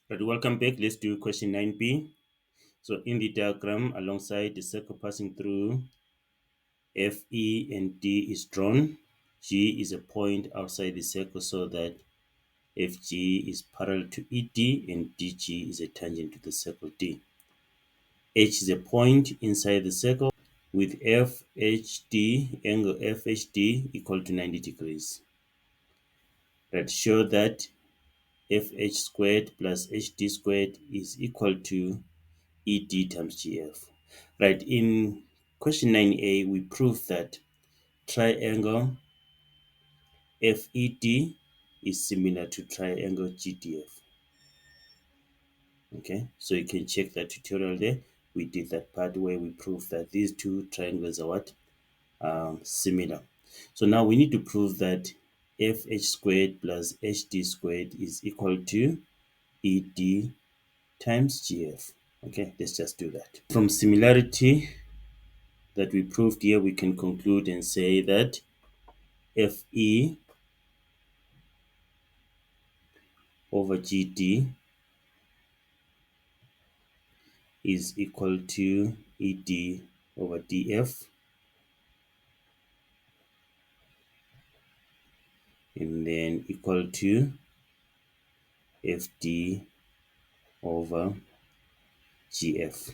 Right, welcome back. Let's do question 9b. So in the diagram, alongside the circle passing through F, E, and D is drawn. G is a point outside the circle so that FG is parallel to ED and DG is a tangent to the circle D. H is a point inside the circle with FHD, angle FHD equal to 90 degrees. Right, show that FH squared plus HD squared is equal to ED times GF. Right, in question 9a, we proved that triangle FED is similar to triangle GDF. Okay, so you can check that tutorial there. We did that part where we proved that these two triangles are what? Similar. So now we need to prove that FH squared plus HD squared is equal to ED times GF. Okay, let's just do that. From similarity that we proved here, we can conclude and say that FE over GD is equal to ED over DF, and then equal to FD over GF.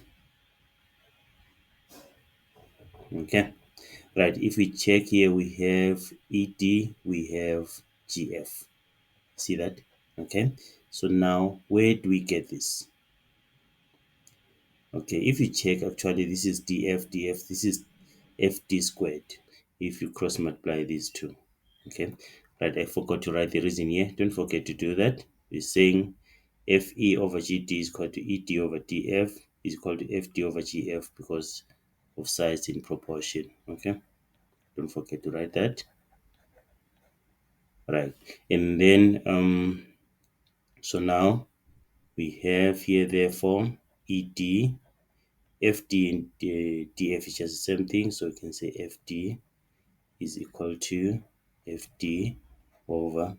Okay, right, if we check here, we have ED, we have GF. See that? Okay, so now where do we get this? Okay, if you check, actually this is DF, this is FD squared if you cross multiply these two. Okay, right, I forgot to write the reason here. Don't forget to do that. We're saying FE over GD is equal to ED over DF is equal to FD over GF because of size in proportion. Okay, don't forget to write that. Right, and then so now we have here therefore ED, FD and DF is just the same thing, so we can say FD is equal to FD over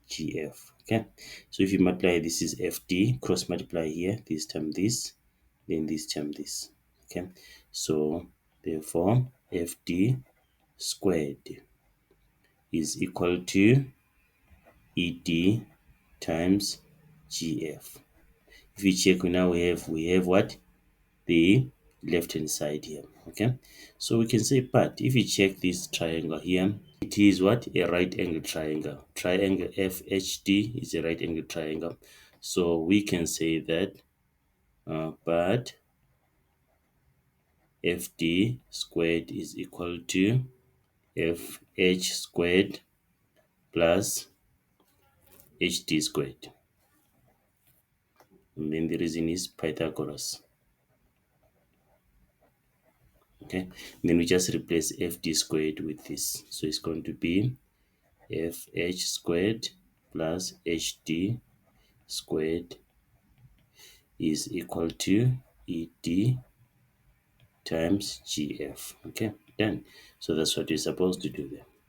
GF. Okay, so if you multiply, this is FD, cross multiply here, this term this, then this term this. Okay, so therefore FD squared is equal to ED times GF. If you check, now we have what? The left hand side here. Okay, so we can say, but if you check this triangle here, it is what? A right angle triangle. Triangle FHD is a right angle triangle. So we can say that but FD squared is equal to FH squared plus HD squared. And then the reason is Pythagoras. Okay, and then we just replace FD squared with this. So it's going to be FH squared plus HD squared is equal to ED times GF. Okay, done. So that's what you're supposed to do there.